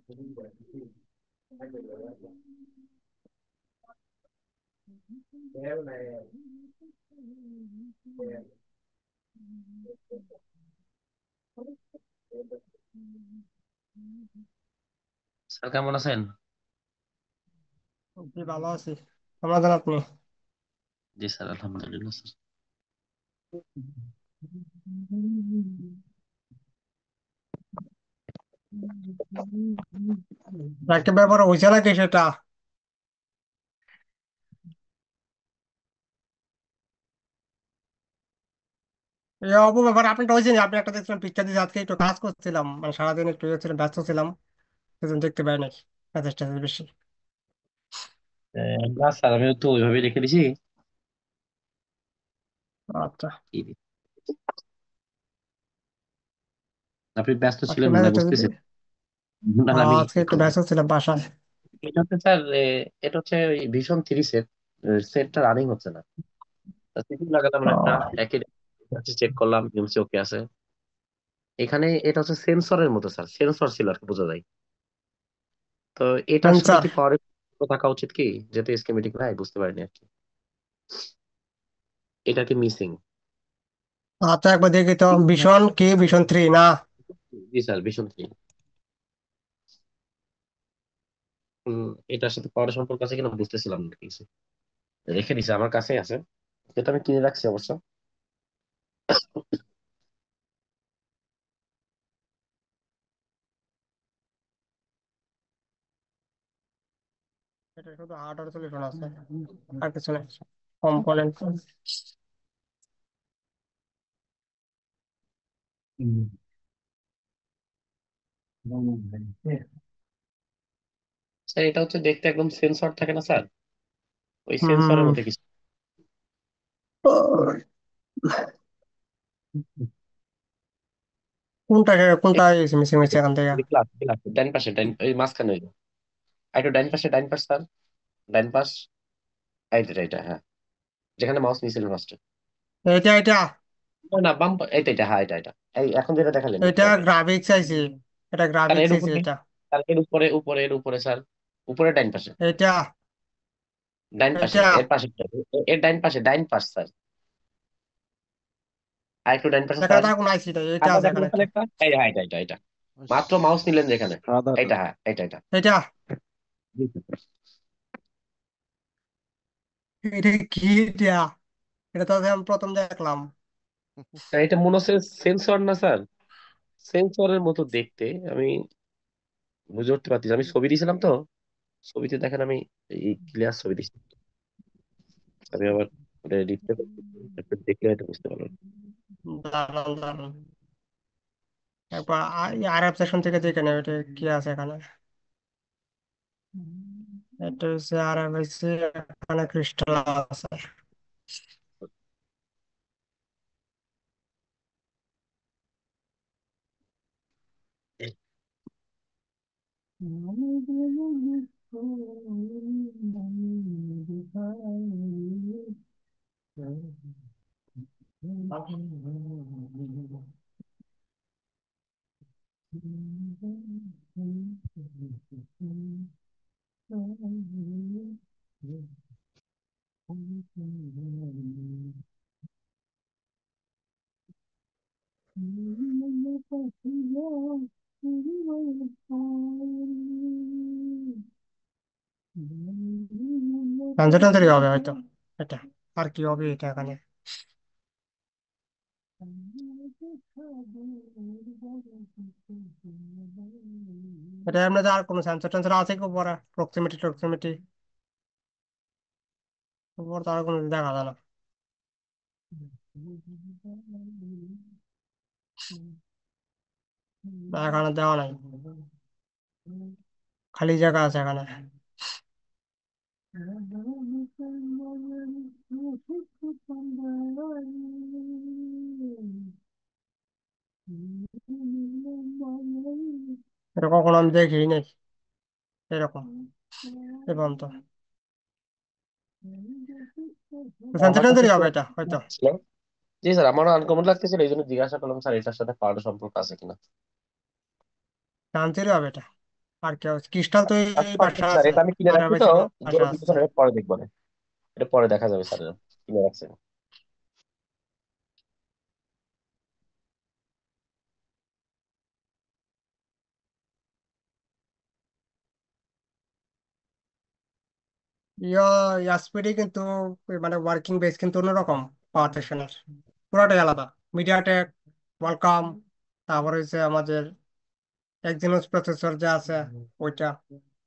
Sir কেমন আছেন? জি ভালো আছি। কেমন আছেন আপনি? জি স্যার, আলহামদুলিল্লাহ স্যার। একটা ব্যাপার হয়েছে নাকি সেটা? এই ব্যাপার আপনি হয়েছে না? আপনি একটা দেখছিলাম পিকচার দিয়ে, আজকে একটু কাজ করছিলাম, মানে সারাদিন একটু ইয়ে ছিলাম, ব্যস্ত ছিলাম, সেজন্য দেখতে পাই নাই মেসেজ টেসেজ বেশি। না স্যার, আমি তো ওইভাবে রেখে দিছি। আচ্ছা। কি রে? আপনি ব্যস্ত আজকে ছিলেন মনে মেসেজ হয়, টেসেজ বুঝতেছি। না না, আমি আজকে একটু ব্যস্ত ছিলাম বাসায়। এটা হচ্ছে স্যার, এটা হচ্ছে ভিশন 3 সেট। সেটটা রানিং হচ্ছে না। সেটিং লাগালাম একটা, ও, একই চেক করলাম, এমসি ওকে আছে। এখানে এটা হচ্ছে সেন্সরের মতো স্যার, সেন্সর ছিল আর কি, বোঝা যায়। তো এটার সাথে সেন্সার। কি পাওয়ার থাকা উচিত কি? যেহেতু স্কিমেটিক নাই, বুঝতে পারিনি আর কি। এটা কি মিসিং? আচ্ছা, একবার দেখি তো, ভীষণ কি ভীষণ 3 না? জি স্যার, ভিশন 3। এটার সাথে পাওয়ার সম্পর্ক আছে কিনা বুঝতেছিলাম না কিছু। রেখে দিছে, আমার কাছেই আছে। এটা আমি কিনে রাখছি অবশ্য। এটা শুধু হার্ডওয়্যার সলিউশন আছে, আর কিছু নেই কম্পোনেন্ট। স্যার এটা হচ্ছে দেখতে একদম সেন্সর থাকে না স্যার, ওই সেন্সরের হুম। মতো কিছু। কোনটা কোনটা মিসিং হয়েছে এখান থেকে? ক্লাস ক্লাস ডাইন পাশে, ডাইন ওই মাঝখানে ওই একটু ডাইন পাশে, ডাইন পাশ স্যার, ডাইন পাশ। এইটা এইটা, হ্যাঁ। যেখানে মাউস নিয়েছিলেন ফার্স্টে। এটা এটা না না, বাম এইটা এইটা, হ্যাঁ এটা এটা। এই এখন যেটা দেখালেন একটু এটা আগে। গ্রাফিক্স চাইছি, এটা স্যার গ্রাফিক্স এর চাইছি উপরে, এটা। স্যার এর উপরে, উপরে এর উপরে স্যার, উপরে ডাইন পাশে। এটা ডাইন পাশে, এটা এর পাশে। এর ডাইন পাশে, ডাইন পাশ স্যার। আর একটু ডাইন পাশে এখানে স্যার। তার কোনো আইসি নাই, এটা সাদা আছে দেখেন এখানে স্যার একটা। একটা, এই হ্যাঁ এটা এটা এটা। মাত্র মাউস নিলেন যেখানে, সাদাটা। এইটা, হ্যাঁ এটা এটা। এটা জি, স্যার। এটা কি এটা? এটা তো আমি প্রথম দেখলাম। স্যার, এটা মনে হচ্ছে সেন্সর না স্যার? সেন্সরের মতো দেখতে। আমি বুঝে উঠতে পারছি না। আমি ছবি দিয়েছিলাম তো, ছবিতে দেখেন আমি এই ক্লিয়ার ছবি দিচ্ছি। আমি আবার রিপ্লে দেখলে হয়তো বুঝতে পারলাম। দারুন দারুন। একবার আর এফ সেকশন থেকে দেখে নেব এটা কি আছে এখানে। এটা হচ্ছে আর এফ হচ্ছে, এখানে ক্রিস্টাল আছে। টানতে টানতে হবে হয়তো এটা। আর কি হবে এটা এখানে? এটা এমনিতে আর কোনো সেন্সর টেন্সর আছে কি উপরে? প্রক্সিমিটি টক্সিমিটি উপর তো আর কোনো দেখা যায় না। না, এখানে দেওয়া নাই, খালি জায়গা আছে এখানে। এটা কখনো আমি দেখি নাই এরকম এবং তো সেন্সর আমার কাছে টেন্সরই তো হবে এটা হয়তো। ছিল। জি স্যার, আমারও আনকমন লাগতেছিল, এই জন্য জিজ্ঞাসা করলাম স্যার এটার সাথে পাওয়ার সম্পর্ক আছে কিনা। সেন্সরই হবে এটা, আর কি হচ্ছে ক্রিস্টাল তো এই আচ্ছা বাসা স্যার, আছে, এটা আমি কিনে আর রাখছি তো, বেশিরভাগ বাসা জোর দিতে আছে। স্যার, এটা পরে দেখবো না। এটা পরে দেখা যাবে স্যার, কিনে রাখছে। ইয়া ইয়াসপিডি কিন্তু মানে ওয়ার্কিং বেস কিন্তু অন্যরকম, পাওয়ার স্টেশনের পুরোটাই আলাদা। মিডিয়াটেক, ওয়ালকম, তারপর হচ্ছে আমাদের এক্সিনোস প্রসেসর যা আছে ওইটা,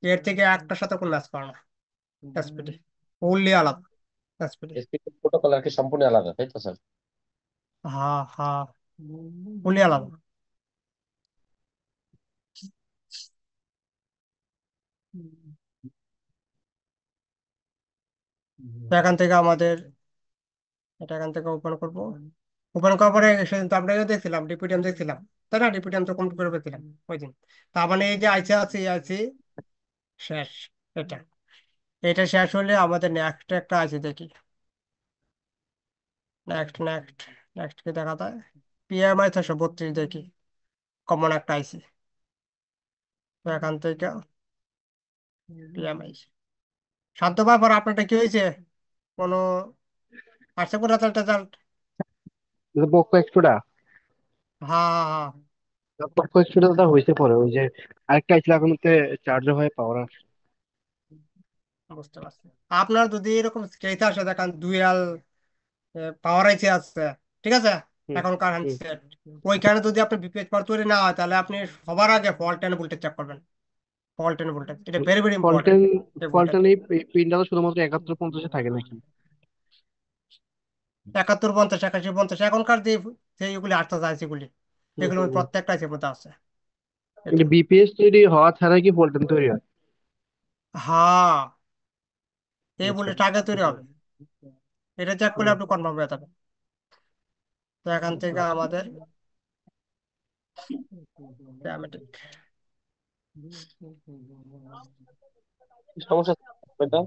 এর থেকে একটার সাথে কোনো ম্যাচ করে না এসপিডি, ফুললি আলাদা এসপিডি। এসপি প্রোটোকল আর কি সম্পূর্ণ আলাদা, তাই তো স্যার? হ্যাঁ হ্যাঁ, ফুললি আলাদা। তো এখান থেকে আমাদের, এটা এখান থেকে ওপেন করবো। ওপেন করার পরে সেদিন তো আমরা দেখছিলাম ডিপিডিএম দেখছিলাম, তাই না? ডিপিডিএম তো কমপ্লিট করে পেয়েছিলাম ওই দিন। তার মানে এই যে আইসি আছে, আইসি শেষ। এটা এটা শেষ হলে আমাদের নেক্সট একটা আইসি দেখি। নেক্সট নেক্সট নেক্সট কি দেখা যায়? পিএমআই 632 দেখি, কমন একটা আইসি। তো এখান থেকে পিএমআই শান্ত ব্যাপার, আপনারটা কি হয়েছে? কোনো আসছে কোন রেজাল্ট টেজাল্ট? পক্কো এক্সট্রোটা, হ্যাঁ হ্যাঁ হ্যাঁ, পক্কো এক্সট্রোটা দাদা হয়েছে পরে, ওই যে আরেকটা ছিল এখন চার্জও হয় পাওয়ার। বুঝতে পারছি। আপনার যদি এরকম কেস আসে দেখেন ডুয়াল পাওয়ার আইসি আছে, ঠিক আছে, হুম এখনকার হুম। হ্যান্ডসেট, ওইখানে যদি আপনি বিপিএস পাওয়ার তৈরি না হয়, তাহলে আপনি সবার আগে ফল্ট এন্ড ভোল্টেজ চেক করবেন। ফল্ট এন্ড ভোল্টেজ এটা ভেরি ভেরি ইম্পর্টেন্ট। ফলটেন, এই ভোল্টেজ ফলটেন এই পিনটা তো শুধুমাত্র 71-50 থাকে নাকি? 71, 50, 81, 50 এখনকার যে যেগুলি আসতে চাইছে এগুলি, হুম এগুলো হুম হুম। প্রত্যেকটা আছে মধ্যে আছে। এটা কিন্তু বিপিএস তৈরি হওয়া ছাড়া কি ফলটেন তৈরি হয়? হ্যাঁ, এই আচ্ছা। বুলেট আগে তৈরি হবে, এটা চেক করলে হুম, আপনি কনফার্ম হয়ে যাবেন। তো এখান থেকে আচ্ছা। আমাদের প্যারামেট্রিক, কি সমস্যা এটা?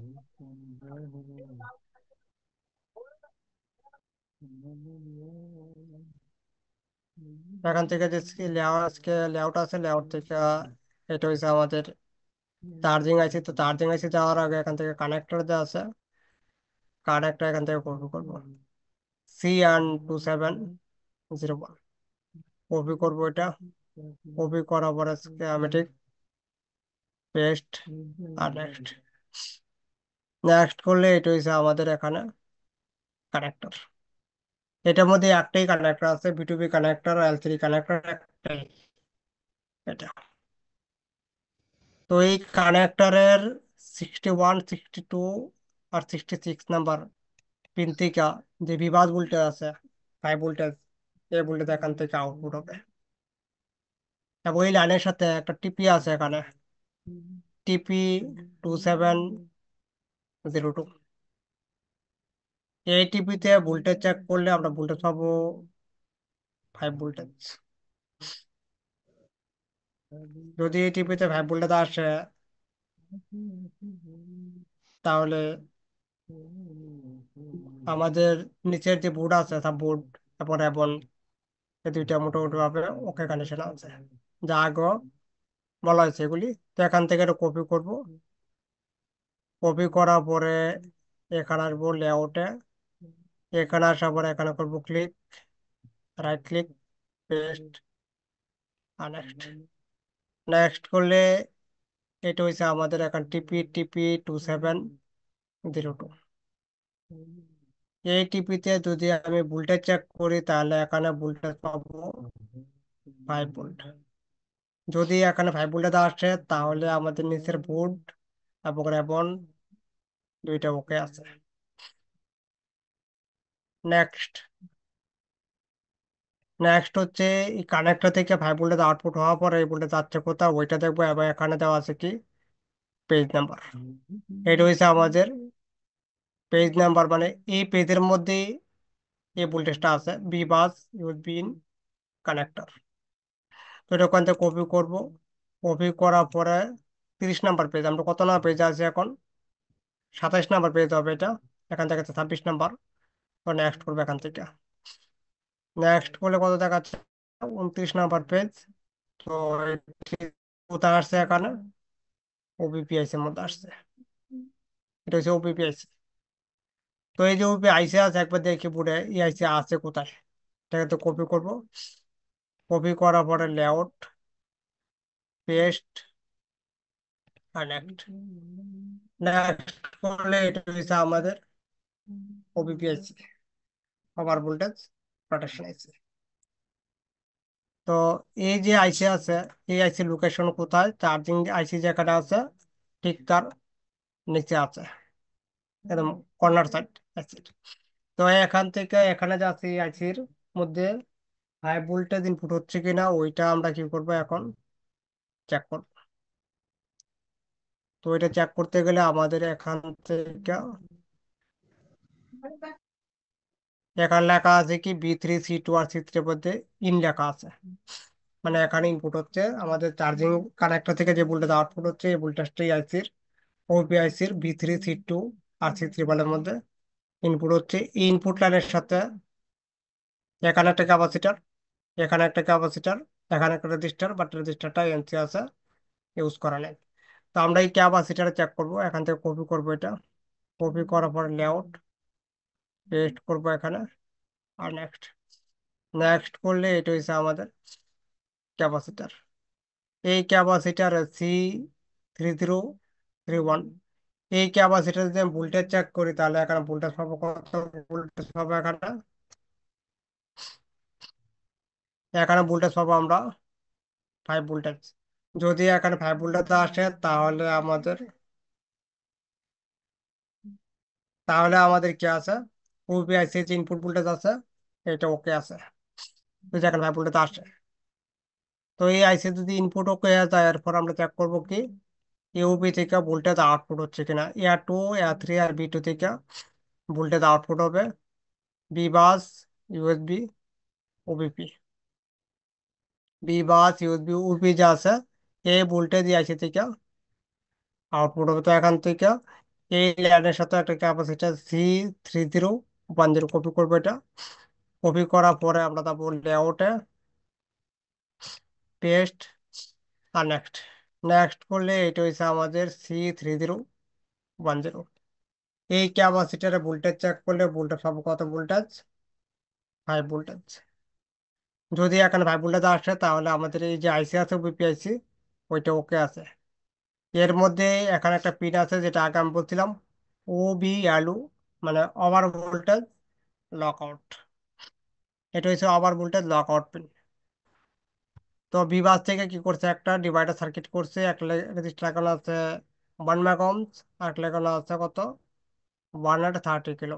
এখান থেকে যে লেআউট আছে, লেআউট থেকে এটা হচ্ছে আমাদের চার্জিং আইসি। তো চার্জিং আইসি যাওয়ার আগে এখান থেকে কানেক্টর দেওয়া আছে, কানেক্টর এখান থেকে কপি করবো, CN2701 কপি করবো এটা। কপি করার পরে স্কিমেটিক পেস্ট, আর নেক্সট নেক্সট করলে এটা হচ্ছে আমাদের এখানে কানেক্টর। এটার মধ্যে একটাই কানেক্টর আছে, বিটুবি কানেক্টর, L3 কানেক্টর একটাই এটা। তো এই কানেক্টরের 61, 62 আর 66 নাম্বার পিন থেকে যে বিভাজ ভোল্টেজ আছে, হাই ভোল্টেজ, এই ভোল্টেজ এখান থেকে আউটপুট হবে। এবং এই লাইনের সাথে একটা টিপি আছে এখানে, TP2702। এই টিপিতে ভোল্টেজ চেক করলে আমরা ভোল্টেজ পাবো 5 ভোল্টেজ। যদি এই টিপিতে 5 ভোল্টেজ আসে, তাহলে আমাদের নিচের যে বোর্ড আছে সব বোর্ড, তারপর এবং এই দুইটা মোটামুটি ভাবে ওকে কন্ডিশন আছে, যা আগে বলা হয়েছে এগুলি। তো এখান থেকে এটা কপি করব। কপি করার পরে এখানে আসবো লেআউটে, এখানে আসার পরে এখানে করবো ক্লিক, রাইট ক্লিক, পেস্ট, আর নেক্সট। নেক্সট করলে এটা হচ্ছে আমাদের এখন TP2702। এই টিপিতে যদি আমি ভোল্টেজ চেক করি, তাহলে এখানে ভোল্টেজ পাবো 5 ভোল্ট। যদি এখানে 5 ভোল্টেজ আসে, তাহলে আমাদের নিচের বোর্ড এবং রেবন দুইটা ওকে আছে। নেক্সট নেক্সট হচ্ছে এই কানেক্টর থেকে 5 ভোল্টেজ আউটপুট হওয়ার পরে এই ভোল্টেজ যাচ্ছে কোথাও ওইটা দেখবো, এবং এখানে দেওয়া আছে কি পেজ নাম্বার। এটা হচ্ছে আমাদের পেজ নাম্বার, মানে এই পেজের মধ্যে এই ভোল্টেজটা আছে, V bus USB in connector. তো এটা ওখান থেকে কপি করবো। কপি করার পরে 30 নাম্বার পেজ, আমরা কত নাম্বার পেজ আছে এখন? 27 নাম্বার পেজ হবে এটা। এখান থেকে 26 নাম্বার। তো নেক্সট করবো এখান থেকে। নেক্সট করলে কত দেখাচ্ছে? 29 নাম্বার পেজ। তো এটি কোথায় আসছে এখানে? ওবিপিআইসি এর মধ্যে আসছে। এটা হচ্ছে ওবিপিআইসি। তো এই যে ওবিপি আইসি আছে, একবার দেখি বোর্ডে এই আইসি আছে কোথায়। এটাকে তো কপি করব। কপি করার পরে লেআউট, পেস্ট, কানেক্ট। নেক্সট করলে এটা হচ্ছে আমাদের ওবিপিআইসি, ওভার ভোল্টেজ প্রোটেকশন আইসি। তো এই যে আইসি আছে, এই আইসি লোকেশন কোথায়, চার্জিং আইসি যেখানে আছে ঠিক তার নিচে আছে, একদম কর্নার সাইড আইসি। তো এখান থেকে এখানে যাচ্ছে এই আইসির মধ্যে হাই ভোল্টেজ ইনপুট হচ্ছে কিনা ওইটা আমরা কি করব এখন চেক করব। তো এটা চেক করতে গেলে আমাদের এখান থেকে এখানে লেখা আছে কি B3 C2 আর C3 মধ্যে ইন লেখা আছে, মানে এখানে ইনপুট হচ্ছে আমাদের চার্জিং কানেক্টর থেকে যে ভোল্টেজ আউটপুট হচ্ছে এই ভোল্টেজটাই আইসির ওপিআইসির B3 C2 আর C3 বালের মধ্যে ইনপুট হচ্ছে। এই ইনপুট লাইনের সাথে এখানে একটা ক্যাপাসিটার, এখানে একটা ক্যাপাসিটার, এখানে একটা রেজিস্টার, বাট রেজিস্টারটা এনসি আছে, ইউজ করা নেই। তো আমরা এই ক্যাপাসিটার চেক করব, এখান থেকে কপি করব এটা। কপি করার পর লেআউট, পেস্ট করব এখানে, আর নেক্সট। নেক্সট করলে এটা হচ্ছে আমাদের ক্যাপাসিটার। এই ক্যাপাসিটার C3031। এই ক্যাপাসিটার যদি আমি ভোল্টেজ চেক করি তাহলে এখানে ভোল্টেজ পাবো কত, ভোল্টেজ পাবো এখানে, এখানে ভোল্টেজ পাবো আমরা 5 ভোল্টেজ। যদি এখানে 5 ভোল্টেজ আসে তাহলে আমাদের কি আছে, ওবিআইসি যে ইনপুট ভোল্টেজ আছে এটা ওকে আছে, যদি এখানে 5 ভোল্টেজ আসে। তো এই আইসি যদি ইনপুট ওকে যায়, এরপর আমরা চেক করবো কি ইউপি থেকে ভোল্টেজ আউটপুট হচ্ছে কিনা। A2, A3 আর B2 থেকে ভোল্টেজ আউটপুট হবে, B bus, USB, ওবিপি। B bus, USB, ওবিপি যা আছে এই ভোল্টেজ আইসি থেকে আউটপুট হবে। তো এখান থেকে এই লাইনের সাথে একটা ক্যাপাসিটার C3010 কপি করবো এটা। কপি করার পরে আমরা তারপর লেআউটে পেস্ট, আর নেক্সট। নেক্সট করলে এটা হচ্ছে আমাদের C3010। এই ক্যাপাসিটারে ভোল্টেজ চেক করলে ভোল্টেজ পাবো কত ভোল্টেজ, 5 ভোল্টেজ। যদি এখানে 5 ভোল্টেজ আসে তাহলে আমাদের এই যে আইসি আছে বিপিআইসি ওইটা ওকে আছে। এর মধ্যে এখানে একটা পিন আছে যেটা আগে আমি বলছিলাম OBLU, মানে ওভার ভোল্টেজ লক আউট। এটা হচ্ছে over voltage lock out pin. তো বিভাগ থেকে কি করছে, একটা ডিভাইডার সার্কিট করছে, একটা রেজিস্টার লাগানো আছে 1 মেগা ওহমস, আর একটা লাগানো আছে কত 130 কিলো।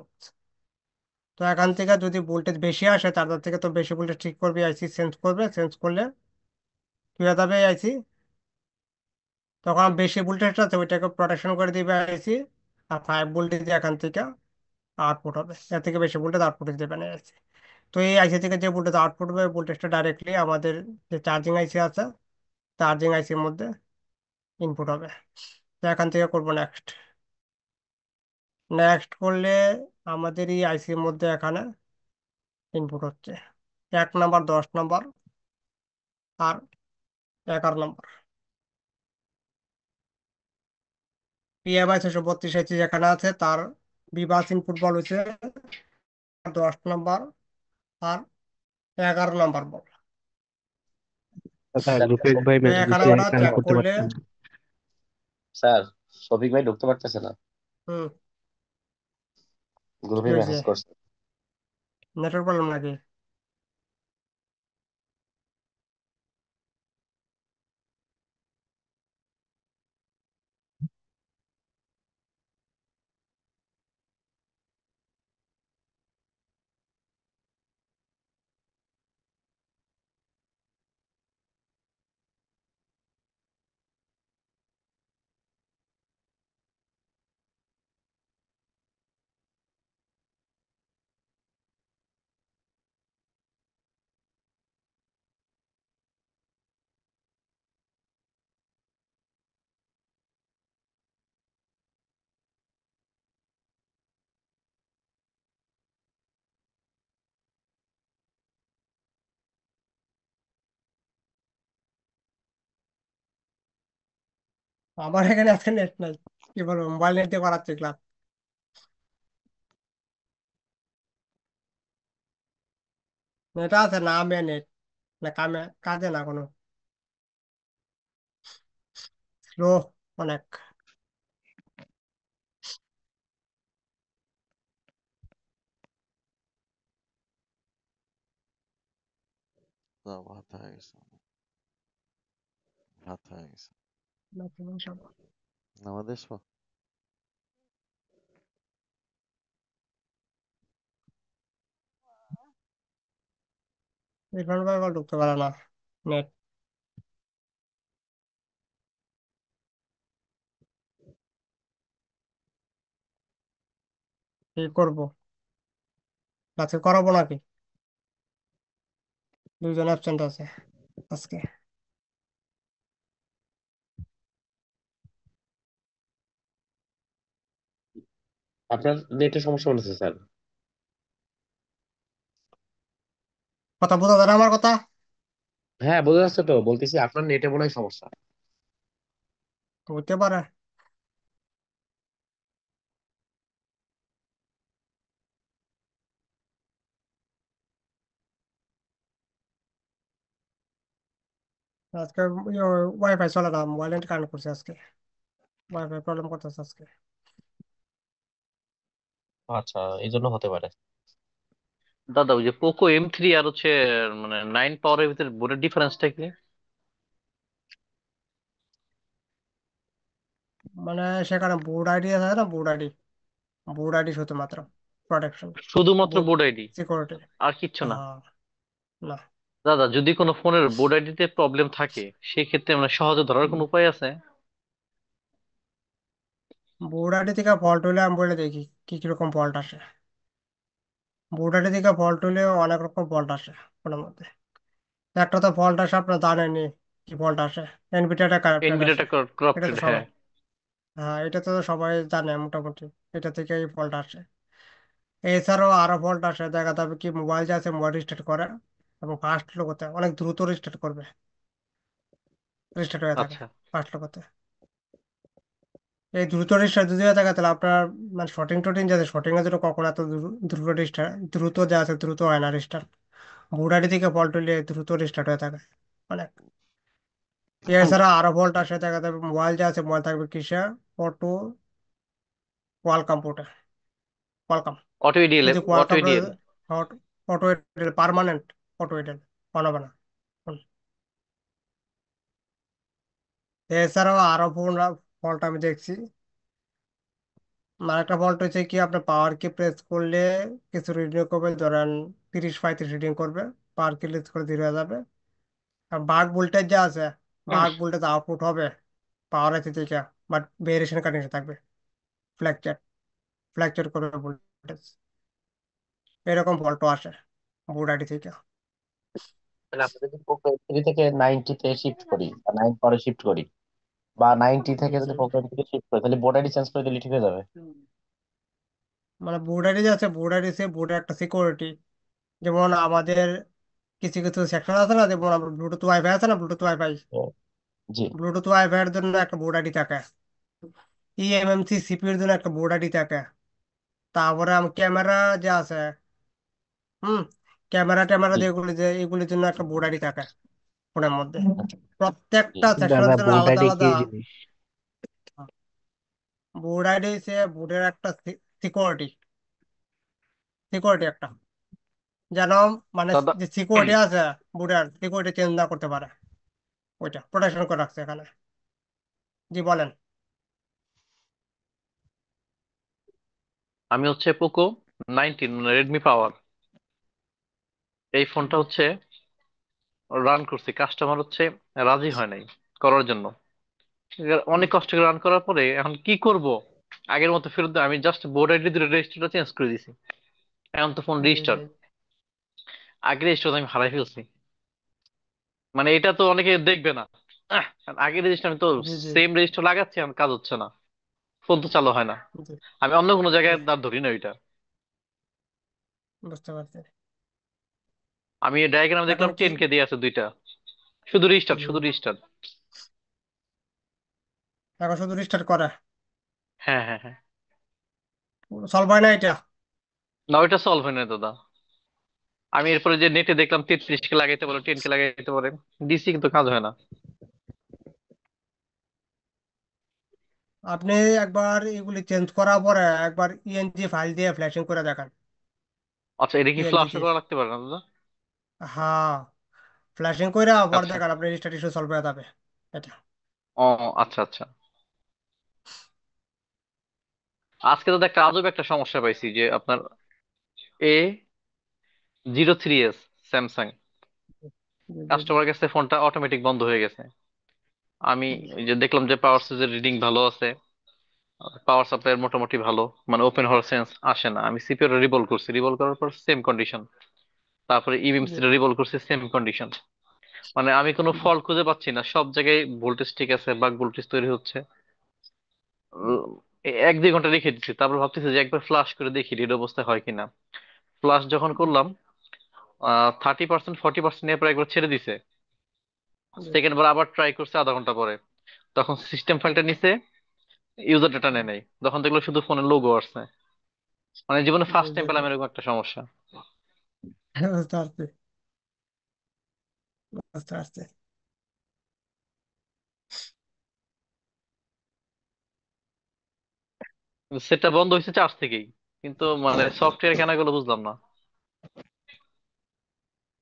তো এখান থেকে যদি ভোল্টেজ বেশি আসে চার্জার থেকে, তো বেশি ভোল্টেজ ঠিক করবে আইসি, সেন্স করবে, সেন্স করলে কি হয়ে যাবে আইসি, তখন বেশি ভোল্টেজটা আছে ওইটাকে প্রোটেকশন করে দিবে আইসি, আর 5 ভোল্টেজ এখান থেকে আউটপুট হবে। এর থেকে বেশি ভোল্টেজ আউটপুট দেবে না আইসি। তো এই আইসি থেকে যে ভোল্টেজ আউটপুট হবে ভোল্টেজটা ডাইরেক্টলি আমাদের যে চার্জিং আইসি আছে চার্জিং আইসির মধ্যে ইনপুট হবে। তো এখান থেকে করবো নেক্সট। নেক্সট করলে আমাদের এই আইসির মধ্যে এখানে ইনপুট হচ্ছে 1 নম্বর, 10 নম্বর, আর 11 নম্বর। PMI 632 আইসি যেখানে আছে তার বিভাস ইনপুট বল হচ্ছে 10 নম্বর আর 11 নম্বর বল। দাদা স্যার রুপেক ভাই তো মেসেজ এখানে দিচ্ছে, আমরা কানেক্ট চেক করতে করলে, পারছি না। স্যার শফিক ভাই ঢুকতে পারতেছে না, হুম, কি গ্রুপে হয়েছে, মেসেজ করছে। নেটওয়ার্ক প্রবলেম নাকি? আমার এখানে আজকে নেট নাই, কি বলবো, মোবাইল নেট দিয়ে করাচ্ছি ক্লাস। নেট আছে না, আমি নেট না কামে কাজে না কোনো, স্লো অনেক। দাও, ভাত হয়ে গেছে। ভাত হয়ে গেছে। আমাদের ইরফান ভাই বল ঢুকতে পারে না নেট, কি করবো, আজকে করাবো নাকি? দুইজন অ্যাবসেন্ট আছে আজকে। আপনার নেটের সমস্যা মনে হচ্ছে স্যার। কথা বোঝা যায় না আমার কথা? হ্যাঁ, বোঝা যাচ্ছে তো, বলতেছি আপনার নেটে মনে হয় সমস্যা। হতে পারে। আজকে ওয়াইফাই চলে না, মোবাইল নেট কানেক্ট করছে আজকে, ওয়াইফাই প্রবলেম করতেছে আজকে। আচ্ছা, এই জন্য হতে পারে। দাদা ওই যে পোকো M3 আর হচ্ছে মানে 9 পাওয়ারের ভিতরে বোর্ডের ডিফারেন্সটা কি? মানে সেখানে বোর্ড আইডি আছে না, বোর্ড আইডি, বোর্ড আইডি শুধুমাত্র প্রোটেকশন, শুধুমাত্র বোর্ড বোর্ড আইডি সিকিউরিটি। আর কিচ্ছু না? হ্যাঁ, না। দাদা যদি কোনো ফোনের বোর্ড আইডিতে প্রবলেম থাকে সেক্ষেত্রে মানে সহজে ধরার কোনো উপায় আছে? বোর্ড আইডি থেকে ফল্ট হলে আমি বলে দেখি কি কিরকম ফল্ট আসে। বোর্ড আইডি থেকে ফল্ট হলে অনেক রকম ফল্ট আসে ফোনের মধ্যে। একটা তো ফল্ট আসে আপনার জানেনই, কি ফল্ট আসে, এনভিডিয়া কানেক্টেড আসে। এনভিডিয়াটা এটা করাপ্টেড, তো হ্যাঁ। সবাই, হ্যাঁ এটা তো সবাই জানে মোটামুটি, এটা থেকেই ফল্ট আসে। এছাড়াও আরো ফল্ট আসে, দেখা যাবে কি মোবাইল যে আছে মোবাইল রিস্টার্ট করে এবং ফাস্ট লোকতে অনেক দ্রুত রিস্টার্ট করবে, রিস্টার্ট হয়ে থাকে আচ্ছা। ফাস্ট লোকতে। এই দ্রুত রিস্টার্ট যদি হয়ে থাকে তাহলে আপনার মানে শর্টিং টটিং যে আছে, শর্টিং এর জন্য কখনো এত দ্রুত রিস্টার্ট, দ্রুত যা আছে দ্রুত হয় না রিস্টার্ট। বুড়াটি থেকে ফল্ট হলে দ্রুত রিস্টার্ট হয়ে থাকে অনেক। এছাড়া আরো ফল্ট আসে, দেখা যাবে মোবাইল যে আছে মোবাইল থাকবে কিসে, অটো কোয়ালকাম পোর্টে, কোয়ালকাম। অটো এডিএল, যদি auto Qualcomm EDL. Auto permanent auto EDL বানাবে না। এছাড়াও আরো ফল্ট আমি দেখছি। আরেকটা ফল্ট হচ্ছে কি, আপনার পাওয়ার কি প্রেস করলে কিছু রিডিং করবে, ধরেন 30-35 রিডিং করবে, পাওয়ার কি প্রেস করে 0 হয়ে যাবে। আর বাক ভোল্টেজ যা আছে, বাক ভোল্টেজ আউটপুট হবে পাওয়ার আছে থেকে, বাট ভেরিয়েশন কানেকশন থাকবে, ফ্ল্যাকচার, ফ্ল্যাকচার করবে ভোল্টেজ। এরকম ফল্টও আসে বোর্ড আইডি থেকে। মানে আমরা যদি পোকো থ্রি থেকে 90 তে শিফট করি বা 9 পরে শিফট করি, বা 90 থেকে যদি পোকো থেকে শিফট করি, তাহলে বোর্ড আইডি চেঞ্জ করে দিলে ঠিক হয়ে যাবে। মানে বোর্ড আইডি যে আছে, বোর্ড আইডি সে বোর্ডের একটা সিকিউরিটি। যেমন আমাদের কিছু কিছু সেকশন আছে না, যেমন আমরা ব্লুটুথ ওয়াইফাই আছে না, ব্লুটুথ ওয়াইফাই, তো, জি ব্লুটুথ ওয়াইফাই এর জন্য একটা বোর্ড আইডি থাকে, ইএমএমসি সিপির জন্য একটা বোর্ড আইডি থাকে। তারপরে ক্যামেরা যে আছে, হুম, ক্যামেরা ট্যামেরা জি যেগুলি, যে এগুলির জন্য একটা বোর্ড আইডি থাকে ফোনের মধ্যে। আচ্ছা, জি প্রত্যেকটা সেকশনের দাদা জন্য বোর্ড আলাদা আইডি কি আলাদা জিনিস? বোর্ড আইডি, সে বোর্ডের একটা সিকিউরিটি, সিকিউরিটি একটা, যেন মানে দাদা যে সিকিউরিটি আছে বোর্ডের, সিকিউরিটি চেঞ্জ না করতে পারে, ওইটা প্রোটেকশন করে রাখছে এখানে। জি বলেন। আমি হচ্ছে পোকো 19 মানে রেডমি পাওয়ার, এই ফোনটা জি। হচ্ছে রান করছি, কাস্টমার হচ্ছে রাজি হয় নাই করার জন্য। অনেক হুম, কষ্ট করে রান করার পরে এখন কি করব, আগের মতো ফেরত আমি জাস্ট বোর্ড আইডি দিয়ে রেজিস্টারটা চেঞ্জ করে দিছি, এখন তো ফোন জি রেজিস্টার। জি আগের রেজিস্টার আমি হারাই ফেলছি, মানে এটা তো অনেকে দেখবে না। আগের রেজিস্টার আমি তো জি জি সেম রেজিস্টার লাগাচ্ছি, আমার কাজ হচ্ছে না, ফোন তো চালু হয় না। জি আমি অন্য কোনো জি, জায়গায় আর ধরি না ওইটা। বুঝতে পারছি। আমি ডায়াগ্রাম এখন দেখলাম কি, 10K দিয়ে আছে দুইটা, শুধু রেজিস্টার, জি শুধু রেজিস্টার। এখন শুধু রিস্টার্ট করে, হ্যাঁ হ্যাঁ হ্যাঁ। সলভ হয় না এটা। না, ওইটা সলভ হয় না দাদা। আমি এরপরে যে নেটে দেখলাম 33 কে লাগাইতে বলে, 10 কে লাগাইতে বলে, ডিসি কিন্তু কাজ হয় না। আপনি একবার এগুলি চেঞ্জ করার পরে একবার ইএনজি ফাইল দিয়ে ফ্ল্যাশিং করে দেখান। আচ্ছা, এটা কি ইএনজি ফ্লাশও দিয়ে, করা লাগতে পারে না দাদা? হ্যাঁ, ফ্ল্যাশিং করে আবার আচ্ছা। দেখান, আপনি রিস্টার্ট ইস্যু সলভ হয়ে যাবে এটা। ও আচ্ছা আচ্ছা। আজকে তো একটা আজব একটা সমস্যা পাইছি যে আপনার A03s স্যামসাং জি জি জি কাস্টমার কাছে ফোনটা অটোমেটিক বন্ধ হয়ে গেছে। আমি ওই যে দেখলাম যে পাওয়ার সুইচের রিডিং ভালো আছে, পাওয়ার সাপ্লাই মোটামুটি ভালো, মানে ওপেন হওয়ার সেন্স আসে না। আমি সিপিইউ রিবল করছি, রিবল করার পর সেম কন্ডিশন। তারপরে ইবিএমসি জি রিবল করছি, সেম কন্ডিশন। মানে আমি কোনো জি ফল্ট খুঁজে পাচ্ছি না, সব জায়গায় ভোল্টেজ ঠিক আছে, বাক ভোল্টেজ তৈরি হচ্ছে। উম, 1-2 ঘন্টা রেখে দিচ্ছি, তারপর ভাবতেছি যে একবার ফ্লাশ করে দেখি এর অবস্থা হয় কিনা। ফ্লাশ যখন করলাম 30%, 40% এর পর একবার ছেড়ে দিছে। জি সেকেন্ড বার আবার ট্রাই করছে আধা ঘন্টা পরে, তখন সিস্টেম ফাইলটা নিছে, ইউজার ডাটা নেয় নাই, তখন দেখলো শুধু ফোনের লোগো আসছে। মানে জীবনে জি ফার্স্ট টাইম জি জি। পেলাম এরকম একটা সমস্যা। বুঝতে পারছি, বুঝতে পারছি। সেটটা বন্ধ হয়েছে চার্জ থেকেই, কিন্তু মানে সফটওয়্যার কেন গেলো বুঝলাম না।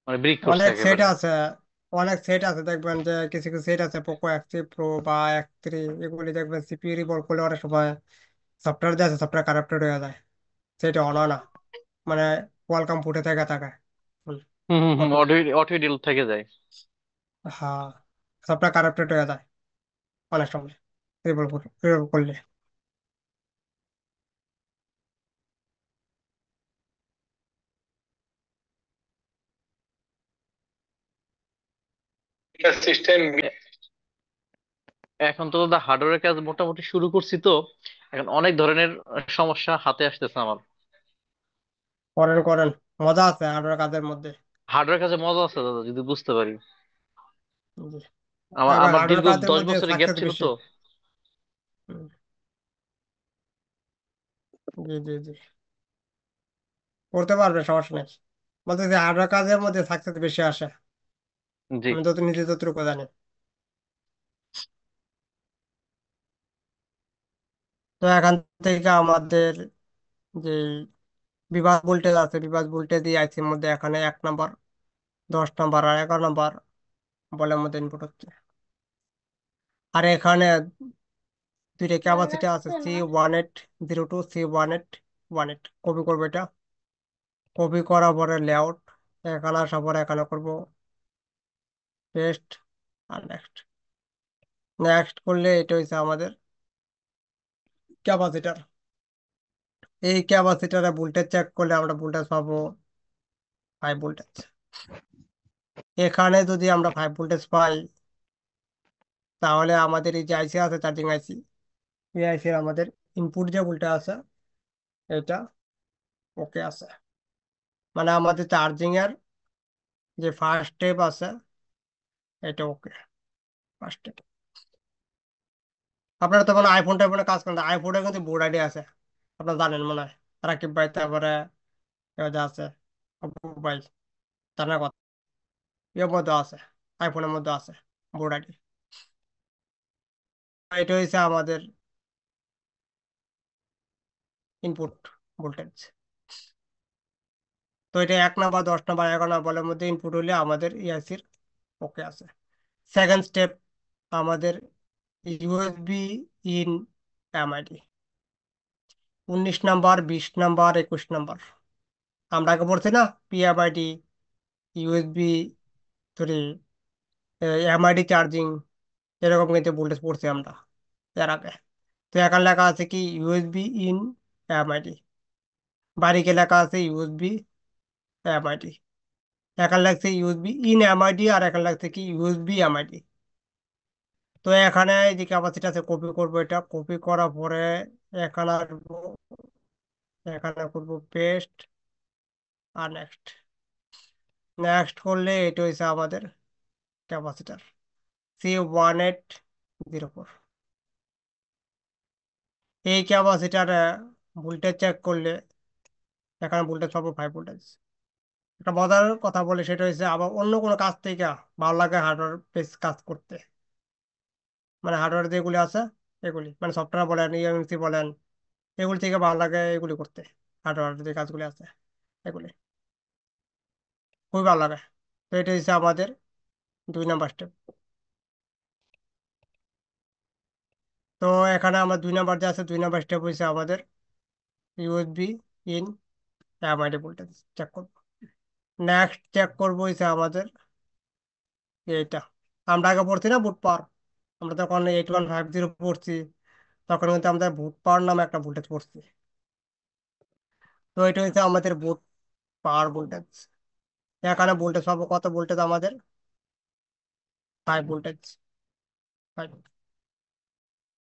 মানে ব্রিক করছে অনেক সেট একেবারে। আছে, অনেক সেট আছে, দেখবেন যে কিছু কিছু সেট আছে পোকো X3 Pro বা X3, এগুলি দেখবেন সিপিইউ রিবল করলে অনেক সময় সফটওয়্যার দিয়ে আছে, সফটওয়্যার কারাপ্টেড হয়ে যায়, সেটা অন হয় না, মানে ওয়েলকাম ফুটে থেকে থাকে হম হম হম, অটো, অটো অটো ডিল থেকে যায়। হ্যাঁ, সফটওয়্যার কারাপ্টেড হয়ে যায় অনেক সময় রিবল করলে। সিস্টেম। এ- এখন তো দাদা হার্ডওয়্যার কাজ মোটামুটি শুরু করছি তো, এখন অনেক ধরনের সমস্যা হাতে আসতেছে আমার। করেন করেন, মজা আছে হার্ডওয়্যার কাজের মধ্যে। হার্ডওয়্যার কাজে মজা আছে দাদা যদি বুঝতে পারি। জি। আমার এবার আমার দীর্ঘ হার্ডওয়্যার কাজের 10 মধ্যে বছরের গ্যাপ সাকসেস ছিল বেশি। তো। হুম, জি জি জি, করতে পারবে, সমস্যা নেই। বলতে যে হার্ডওয়্যার কাজের মধ্যে সাকসেস বেশি আসে, জি। আমি যত নিজে যতটুকু জানি। তো এখান থেকে আমাদের যে বিভাগ ভোল্টেজ আছে, বিভাগ ভোল্টেজ এই আইসির মধ্যে এখানে 1 নম্বর, 10 নম্বর আর 11 নম্বর বলের মধ্যে ইনপুট হচ্ছে। আর এখানে দুইটা ক্যাপাসিটি আছে, C1802, C1818। কপি করবো এটা, কপি করার পরে লেআউট, এখানে আসার পরে এখানে করবো পেস্ট, আর নেক্সট। নেক্সট করলে এটা হচ্ছে আমাদের ক্যাপাসিটার। এই ক্যাপাসিটারে ভোল্টেজ চেক করলে আমরা ভোল্টেজ পাবো 5 ভোল্টেজ। এখানে যদি আমরা 5 ভোল্টেজ পাই, তাহলে আমাদের এই যে আইসি আছে, চার্জিং আইসি, এই আইসির আমাদের ইনপুট যে ভোল্টেজ আছে এটা ওকে আছে, মানে আমাদের চার্জিং এর যে ফার্স্ট স্টেপ আছে এটা ওকে, ফার্স্ট স্টেপ। আপনারা তো মানে আইফোন টাইফোনে কাজ করেন, আইফোনে কিন্তু বোর্ড আইডি আছে, আপনারা জানেন মনে হয়, রাকিব ভাই, তারপরে কেউ যে আছে অপু ভাই, জানার কথা, এর মধ্যে আছে, আইফোনের মধ্যে আছে বোর্ড আইডি। এটা হচ্ছে আমাদের ইনপুট ভোল্টেজ। তো এটা 1 নম্বর, 10 নম্বর, 11 নম্বর বলের মধ্যে ইনপুট হলে আমাদের ইআইসির ওকে আছে। সেকেন্ড স্টেপ আমাদের ইউএসবি ইন এমআইডি, 19 নম্বর, 20 নম্বর, 21 নম্বর। আমরা আগে পড়ছি না পিএমআইডি, ইউএসবি, সরি, এমআইডি চার্জিং, এরকম কিন্তু ভোল্টেজ পড়ছি আমরা এর আগে। তো এখানে লেখা আছে কি ইউএসবি ইন এমআইডি, বাড়িকে লেখা আছে ইউএসবি এমআইডি। এখানে লাগছে ইউএসবি ইন এমআইডি, আর এখানে লাগছে কি ইউএসবি এমআইডি। তো এখানে এই যে ক্যাপাসিটি আছে, কপি করবো, এটা কপি করার পরে এখানে আসবো, এখানে করবো পেস্ট, আর নেক্সট। নেক্সট করলে এটা হচ্ছে আমাদের ক্যাপাসিটার C1804। এই ক্যাপাসিটার ভোল্টেজ চেক করলে এখানে ভোল্টেজ পাবো 5 ভোল্টেজ। একটা মজার কথা বলে সেটা হচ্ছে আবার অন্য কোনো কাজ থেকে ভালো লাগে হার্ডওয়্যার বেস কাজ করতে, মানে হার্ডওয়্যার যেগুলি আছে এগুলি মানে সফটওয়্যার বলেন ইএমসি বলেন, এগুলি থেকে ভালো লাগে এগুলি করতে। হার্ডওয়্যার যে কাজগুলি আছে এগুলি খুবই ভালো লাগে। তো এটা হচ্ছে আমাদের 2 নাম্বার স্টেপ। তো এখানে আমার 2 নাম্বার যে আছে 2 নাম্বার স্টেপ হয়েছে আমাদের USB in MID voltage check করবো। নেক্সট চেক করবো হয়েছে আমাদের এইটা, আমরা আগে পড়ছি না বুট পাওয়ার, আমরা তখন 8150 পড়ছি, তখন কিন্তু আমরা বুট পাওয়ার নামে একটা ভোল্টেজ পড়ছি। তো এটা হচ্ছে আমাদের বুট পাওয়ার ভোল্টেজ। এখানে ভোল্টেজ পাবো কত ভোল্টেজ আমাদের 5 ভোল্টেজ।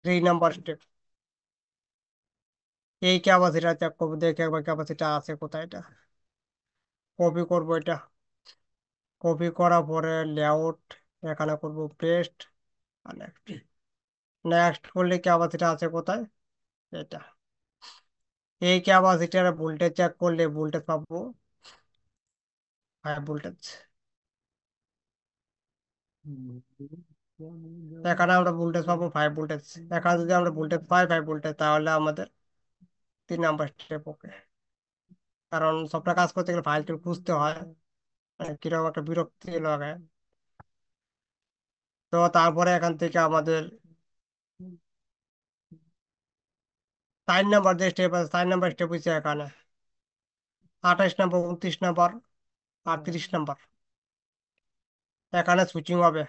3 নাম্বার স্টেপ এই ক্যাপাসিটার চেক করবো, দেখে একবার ক্যাপাসিটা আছে কোথায়, এটা কপি করবো। এটা কপি করার পরে লেআউট এখানে করবো পেস্ট, আর নেক্সট করলে ক্যাপাসিটা আছে কোথায়, এটা। এই ক্যাপাসিটার ভোল্টেজ চেক করলে ভোল্টেজ পাবো 5 ভোল্টেজ। এখানে আমরা ভোল্টেজ পাবো 5 ভোল্টেজ। এখানে যদি আমরা ভোল্টেজ পাই 5 ভোল্টেজ তাহলে আমাদের 3 নাম্বার স্টেপ ওকে। কারণ সবটা কাজ করতে গেলে ফাইল খুঁজতে হয়, মানে কিরকম একটা বিরক্তি লাগে। তো তারপরে এখান থেকে আমাদের 4 নাম্বার যে স্টেপ আছে 4 নাম্বার স্টেপ হচ্ছে এখানে 28 নাম্বার 29 নাম্বার আর 30 নাম্বার। এখানে সুইচিং হবে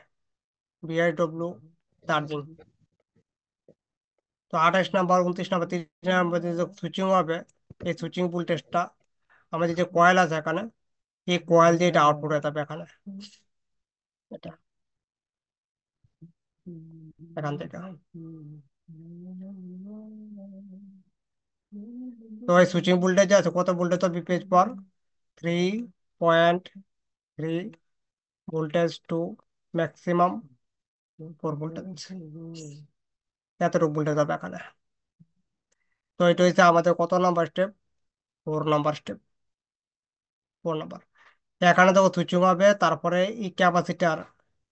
বিআইডব্লিউ চার্জিং। তো 28 নাম্বার 29 নাম্বার 30 নাম্বার যে সুইচিং হবে, এই সুইচিং ভোল্টেজটা আমাদের যে কয়েল আছে এখানে, এই কয়েল দিয়ে এটা আউটপুট হয়ে যাবে এখানে, এটা এখান থেকে। তো এই সুইচিং ভোল্টেজ আছে কত ভোল্টেজ, তো বিপিএইচ পর 3.3 ভোল্টেজ টু ম্যাক্সিমাম 4 ভোল্টেজ, এতটুকু ভোল্টেজ হবে এখানে। তো এটা হচ্ছে আমাদের কত number step, 4 number step. 4 number এখানে তো সুইচিং হবে, তারপরে এই ক্যাপাসিটার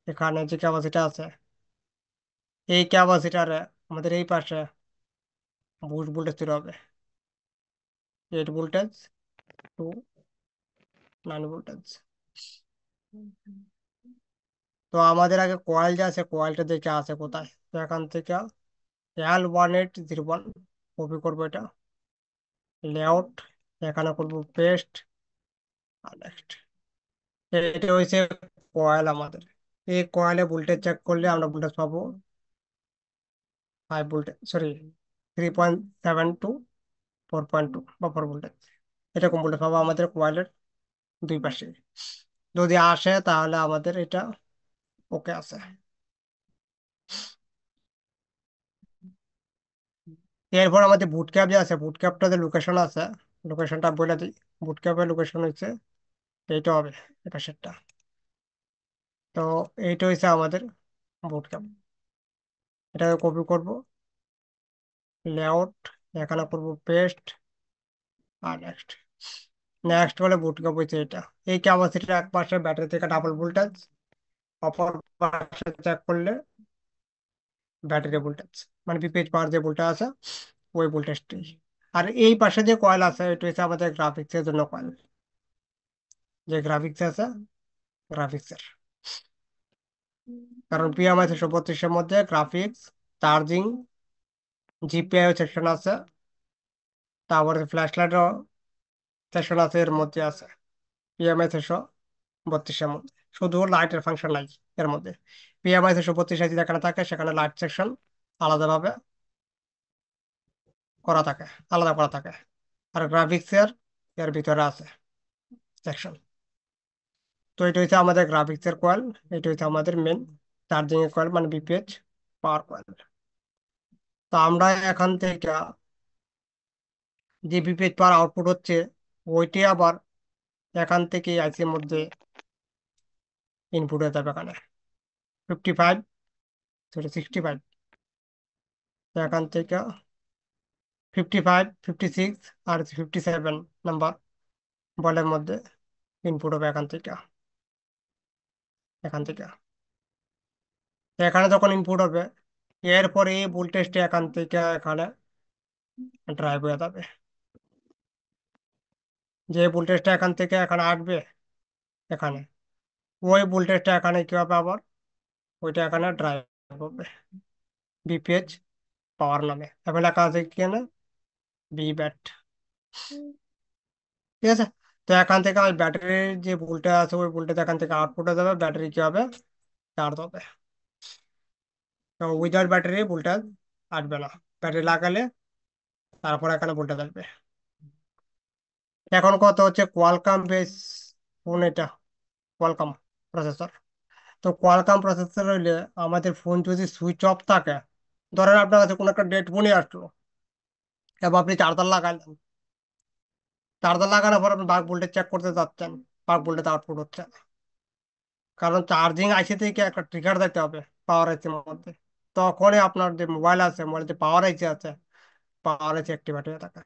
এখানে যে ক্যাপাসিটার আছে এই ক্যাপাসিটারে আমাদের এই পাশে বুস্ট ভোল্টেজ তৈরি হবে 8 ভোল্টেজ টু 9 ভোল্টেজ। তো আমাদের আগে কয়েল যে আছে কয়েলটা দেখে আছে কোথায়, তো এখান থেকে L1801 কপি করবো, এটা লেআউট এখানে করবো পেস্ট, আর নেক্সট। এটা হচ্ছে কয়েল আমাদের। এই কয়েলে ভোল্টেজ চেক করলে আমরা ভোল্টেজ পাবো 5 ভোল্টেজ, সরি 3.7 টু 4.2 বা 4 ভোল্টেজ। এরকম ভোল্টেজ পাবো আমাদের কয়েলের দুই পাশে। যদি আসে তাহলে আমাদের এটা ওকে আছে। এরপর আমাদের বুট ক্যাপ যে আছে বুট ক্যাপটা যে লোকেশন আছে, লোকেশনটা বলে দিই। বুট ক্যাপের লোকেশন হচ্ছে এইটা হবে, এটা সেটটা। তো এইটা হচ্ছে আমাদের বুট ক্যাপ। এটাকে কপি করব, লেআউট এখানে করব পেস্ট, আর নেক্সট। নেক্সট বলে বুট ক্যাপ হচ্ছে এটা। এই ক্যাপাসিটির এক পাশে ব্যাটারি থেকে ডাবল ভোল্টেজ, অপর পাশে চেক করলে ব্যাটারি ভোল্টেজ, মানে বিপরীত পাওয়ার যে ভোল্টেজ আছে ওই ভোল্টেজটি। আর এই পাশে যে কয়েল আছে এটা হচ্ছে আমাদের গ্রাফিক্সের জন্য কয়েল, যে গ্রাফিক্স আছে গ্রাফিক্সের। কারণ পিএমআই 632-এর মধ্যে গ্রাফিক্স, চার্জিং, জিপিআই সেকশন আছে, তারপরে ফ্ল্যাশ লাইটও সেকশন আছে, এর মধ্যে আছে পিএমআই 632-এর মধ্যে। শুধু লাইটের ফাংশন নাই এর মধ্যে। পিএমআই 632 যেখানে থাকে সেখানে লাইট সেকশন আলাদাভাবে করা থাকে, আলাদা করা থাকে। আর গ্রাফিক্সের এর ভিতরে আছে সেকশন। তো এটা হচ্ছে আমাদের গ্রাফিক্সের কয়েল, এটা হচ্ছে আমাদের মেন চার্জিং এর কয়েল, মানে বিপিএইচ পাওয়ার কয়েল। তো আমরা এখান থেকে যে বিপিএইচ পাওয়ার আউটপুট হচ্ছে ওইটি আবার এখান থেকে আইসির মধ্যে ইনপুট হয়ে যাবে এখানে 55, সরি 65। এখান থেকে 55, 56 আর 57 নাম্বার বলের মধ্যে ইনপুট হবে এখান থেকে এখানে যখন ইনপুট হবে এরপরে এই ভোল্টেজটা এখান থেকে এখানে ড্রাইভ হয়ে যাবে। যে ভোল্টেজটা এখান থেকে এখানে আসবে এখানে, ওই ভোল্টেজটা এখানে কি হবে আবার, ওইটা এখানে ড্রাইভ হবে বিপিএইচ পাওয়ার নামে। এখন লেখা আছে কি না, বি ব্যাট। ঠিক আছে। তো এখান থেকে ওই ব্যাটারির যে ভোল্টেজ আছে ওই ভোল্টেজ এখান থেকে আউটপুটে যাবে, ব্যাটারি কি হবে, চার্জ হবে। উইদাউট ব্যাটারি ভোল্টেজ আসবে না, ব্যাটারি লাগালে তারপর এখানে ভোল্টেজ আসবে। এখন কত হচ্ছে কোয়ালকাম বেস ফোন, এটা কোয়ালকাম প্রসেসর। তো কোয়ালকাম প্রসেসর হইলে আমাদের ফোন যদি সুইচ অফ থাকে, ধরেন আপনার কাছে কোনো একটা ডেড ফোনই আসলো এবং আপনি চার্জার লাগাইলেন, চার্জার লাগানোর পর আপনি বাক ভোল্টেজ চেক করতে যাচ্ছেন, বাক ভোল্টেজ আউটপুট হচ্ছে না। কারণ চার্জিং আইসি থেকে একটা ট্রিগার দিতে হবে পাওয়ার আইসির মধ্যে, তখনই আপনার যে মোবাইল আছে, মোবাইলে যে পাওয়ার আইসি আছে, পাওয়ার আইসি অ্যাক্টিভেট হয়ে থাকে।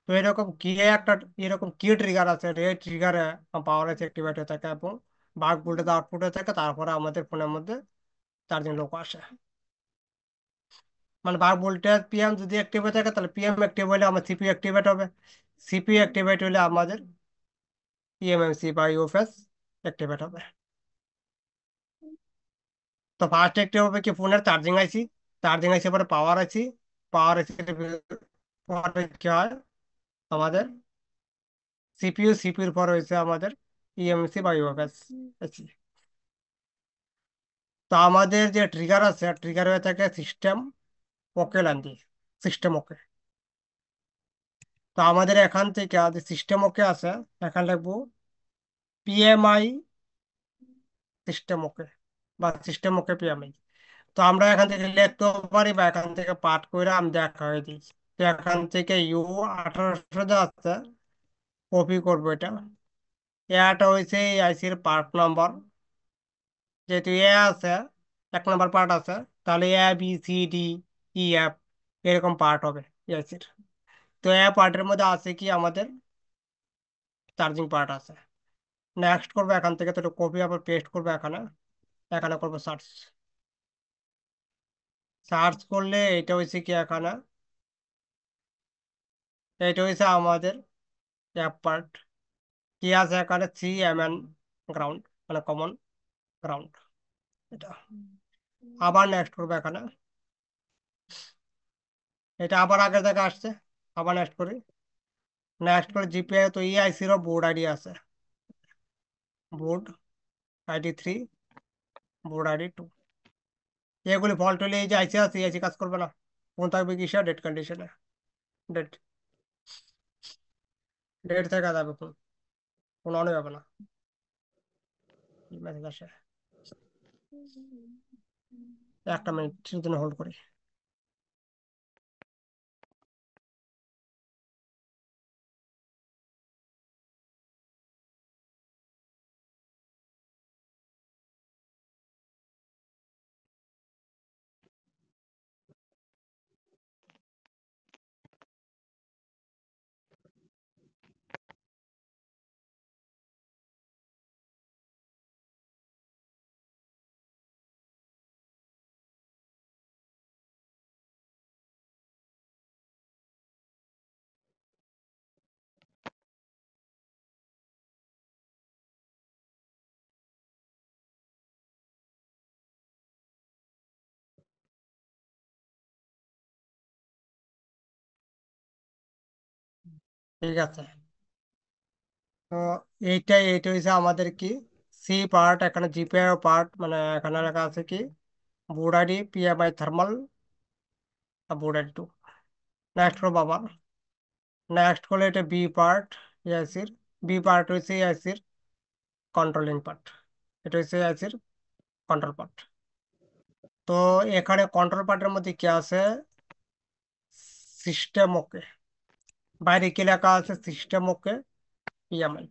তো এরকম কি ট্রিগার আছে, এই ট্রিগারে পাওয়ার আইসি অ্যাক্টিভেট হয়ে থাকে এবং বাক ভোল্টেজ আউটপুট হয়ে থাকে, তারপরে আমাদের ফোনের মধ্যে চার্জিং লোক আসে। মানে বাক ভোল্টেজ পিএম যদি অ্যাক্টিভ হয়ে থাকে তাহলে পিএম অ্যাক্টিভ হলে আমার সিপিইউ অ্যাক্টিভেট হবে, সিপিইউ অ্যাক্টিভেট হলে আমাদের ইএমএমসি বা ইউএফএস অ্যাক্টিভেট হবে। তো ফার্স্ট অ্যাক্টিভ হবে কি ফোনের চার্জিং আইসি, চার্জিং আইসি পরে পাওয়ার আইসি, পাওয়ার আইসি পরে কি হয় আমাদের সিপিইউ, সিপিইউর পর হয়েছে আমাদের ইএমসি বা ইউএফএস আইসি। তো আমাদের যে ট্রিগার আছে, ট্রিগার হয়ে থাকে সিস্টেম ওকে লাইন দিয়ে, সিস্টেম ওকে। তো আমাদের এখান থেকে যে সিস্টেম ওকে আছে, এখানে লিখবো পিএমআই সিস্টেম ওকে বা সিস্টেম ওকে পিএমআই। তো আমরা এখান থেকে লিখতেও পারি বা এখান থেকে পাঠ করে আমি দেখা হয়ে দিয়েছি। তো এখান থেকে U1800 যা আছে কপি করবো এটা, এটা হয়েছে এই আইসির পার্ট নাম্বার। যেহেতু এ আছে, 1 নম্বর পার্ট আছে, তাহলে ABCDEF এরকম পার্ট হবে এই আইসির। তো এ পার্টের মধ্যে আছে কি আমাদের চার্জিং পার্ট আছে। নেক্সট করবো এখান থেকে, তো কপি আবার পেস্ট করবো এখানে, এখানে করবো সার্চ। সার্চ করলে এটা হয়েছে কি এখানে, এটা হয়েছে আমাদের অ্যাপ পার্ট। কি আছে এখানে, CMN গ্রাউন্ড, মানে কমন গ্রাউন্ড এটা। আবার নেক্সট করবো এখানে, এটা আবার আগের জায়গায় আসছে, আবার নেক্সট করি। নেক্সট করে জিপিআই, তো EIC-র বোর্ড আইডি আছে, বোর্ড ID 3, বোর্ড ID 2। এগুলি ফল্ট হলে এই যে আইসি আছে, আইসি কাজ করবে না। কোন থাকবে কিসে, ডেট কন্ডিশনে, ডেট, ডেট থেকে যাবে কোন, কোন অন যাবে না। মেসেজ আসে, 1 মিনিটের জন্য হোল্ড করি। ঠিক আছে। তো এইটা হচ্ছে আমাদের কি সি পার্ট, এখানে জিপিআই পার্ট, মানে এখানে লেখা আছে কি board ID PMI thermal board ID 2। Next করো বাবা, নেক্সট করলে এটা বি পার্ট, এআইসির বি পার্ট হচ্ছে এআইসির কন্ট্রোলিং পার্ট, এটা হচ্ছে এআইসির কন্ট্রোল পার্ট। তো এখানে কন্ট্রোল পার্টের মধ্যে কি আছে, সিস্টেম ওকে, বাইরে কি লেখা আছে, সিস্টেম ওকে পিএমআই,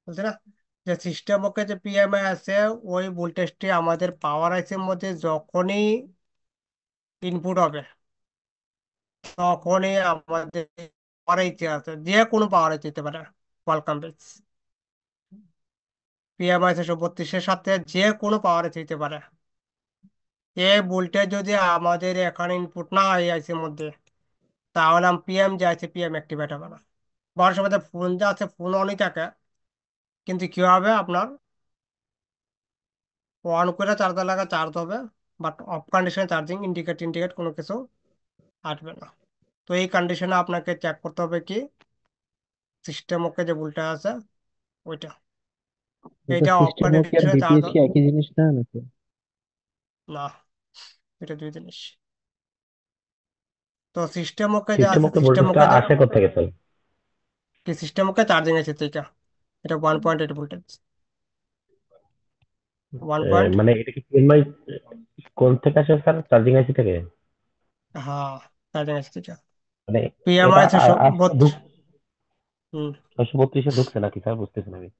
বুঝলি না? যে সিস্টেম ওকে যে পিএমআই আছে, ওই ভোল্টেজটি আমাদের পাওয়ার আইসির মধ্যে যখনই ইনপুট হবে, তখনই আমাদের পাওয়ার ইচ্ছে আছে, যে কোনো পাওয়ারে যেতে পারে ওয়েলকাম বেস। পিএমআই 632-এর সাথে যে কোনো পাওয়ারে যেতে পারে। এই ভোল্টেজ যদি আমাদের এখানে ইনপুট না হয় আইসির মধ্যে, তাহলে পিএম যে আছে পিএম অ্যাক্টিভেট হবে না। বড় সময় ফোন যে আছে ফোন অনই থাকে, কিন্তু কি হবে আপনার অন করে চার্জার লাগা চার্জ হবে, বাট অফ কন্ডিশনে চার্জিং ইন্ডিকেট ইন্ডিকেট কোনো কিছু আসবে না। তো এই কন্ডিশনে আপনাকে চেক করতে হবে কি সিস্টেম ওকে যে ভুলটা আছে ওইটা। কিন্তু এইটা অফ সিস্টেম কি আর কন্ডিশনে চার্জ বিটিএস কি একই জিনিস না নাকি? না, এটা দুই জিনিস। তো সিস্টেম ওকে যা সিস্টেম আছে ওকে সিস্টেম ভোল্টেজটা ওকে আসে কোত্থেকে স্যার? কি সিস্টেম ওকে চার্জিং আছে ঠিক আছে। এটা 1.8 ভোল্টেজ, 1 পয়েন্ট। মানে এটা কি পিএমআই কোন থেকে আসে স্যার? চার্জিং আইসি থেকে? হ্যাঁ, চার্জিং আছে ঠিক আছে। মানে এটা পিএমআই আছে আসতে ঢুক হুম, 632-এ ঢুকছে নাকি স্যার, বুঝতেছি না আমি।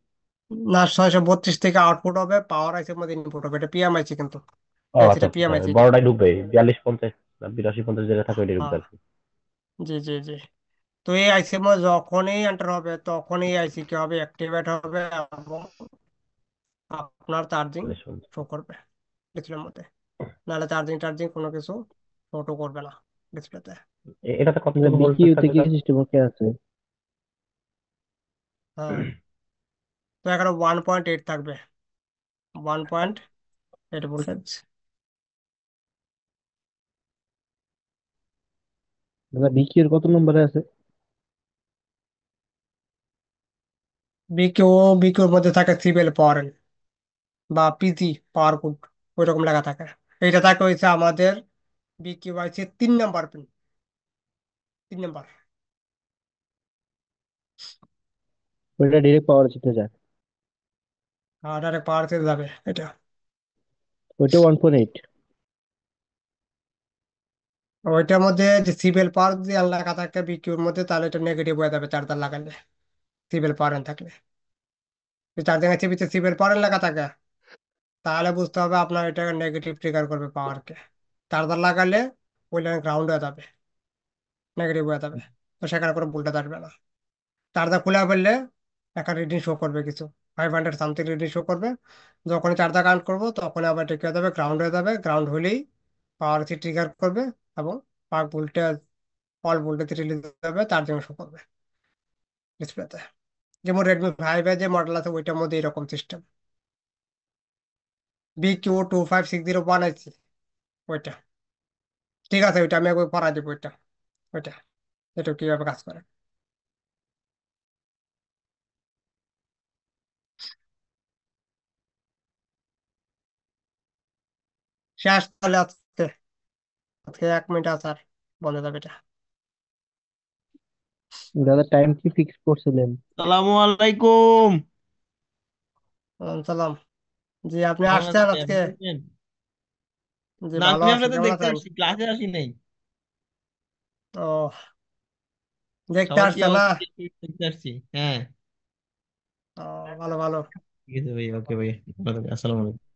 না 632 থেকে আউটপুট হবে, পাওয়ার আইসির মধ্যে ইনপুট হবে। এটা পিএমআইসি কিন্তু ও আচ্ছা আইসিটা আচ্ছা আচ্ছা, পিএমআইসি। বড়টাই ঢুকবে 42-50 না 82-50 যেটা থাকবে এটা ঢুকবে হ্যাঁ, আর কি। জি জি জি। তো এই আইসির মধ্যে যখনই এন্টার হবে তখনই আইসি কি হবে অ্যাক্টিভেট হবে এবং আপনার চার্জিং 42-50। শো করবে ডিসপ্লের মধ্যে। নাহলে চার্জিং টার্জিং কোনো কিছু শো করবে না ডিসপ্লেতে। এটাতে কত মানে থেকে ভোল্টেজ বিকিউতে থাকবে কি স্যার? সিস্টেম কি আছে? হ্যাঁ, তো এখানে 1.8 থাকবে, 1.8 ভোল্টেজ। মানে বিকিউর কত নম্বরে আছে? বিকিউ, বিকিউর মধ্যে থাকে সিবিএল পাওয়ার বা পিজি পাওয়ার কুড, ওই রকম লেখা থাকে। এইটা থাকে হয়েছে আমাদের বিকিউ আছে 3 নাম্বার পিন, 3 নাম্বার। ওইটা ডিরেক্ট পাওয়ার যেতে যায়? আর ডাইরেক্ট পাওয়ার থেকে যাবে এটা। ওইটা 1.8? ওইটার মধ্যে যে সিবিএল পাওয়ার যদি লেখা থাকে বিকিউর মধ্যে, তাহলে এটা নেগেটিভ হয়ে যাবে চার্জার লাগালে। সিবিএল পাওয়ার থাকলে, চার্জিং এর ভিতরে সিবিএল পাওয়ার লেখা থাকে, তাহলে বুঝতে হবে আপনার এটা নেগেটিভ ট্রিগার করবে পাওয়ারকে। চার্জার লাগালে ওই লাইন গ্রাউন্ড হয়ে যাবে, নেগেটিভ হয়ে যাবে। তো সেখানে কোনো ভোল্টেজ আসবে না। চার্জার খুলে ফেললে একটা রিডিং শো করবে কিছু 500 সামথিং রিডিং শো করবে। যখনই চার্জার কানেক্ট করবো তখন আবার ঠিক হয়ে যাবে, গ্রাউন্ড হয়ে যাবে। গ্রাউন্ড হলেই পাওয়ার ট্রিগার করবে এবং power voltage all voltage release হবে, চার্জিং শো করবে ডিসপ্লেতে। যেমন রেডমি 5 এর যে মডেল আছে ওইটার মধ্যে এরকম সিস্টেম। BQ25601 আছে ওইটা, ঠিক আছে। ওইটা আমি একবার পড়া দিব ওইটা, ওইটা এটা কিভাবে কাজ করে। শেষ তাহলে আজকে, আজকে 1 মিনিট আছে আর বন্ধ যাবে এটা। দাদা টাইম কি ফিক্স করছিলেন? সালামু আলাইকুম। সালাম। জি, আপনি কেমন আসছেন আছেন? আজকে? বুঝছেন? জি, না, ভালো আমি আছি। আপনাদের কেমন দেখতে আছেন? আসছি, ক্লাসে আসি নাই। ও, দেখতে সবার কি আসছে না? অবস্থা দেখতে আসছি। হ্যাঁ, ও, ভালো ভালো। ঠিক আছে ভাই, ওকে ভাই, ভালো থাকবেন। আসসালামু আলাইকুম।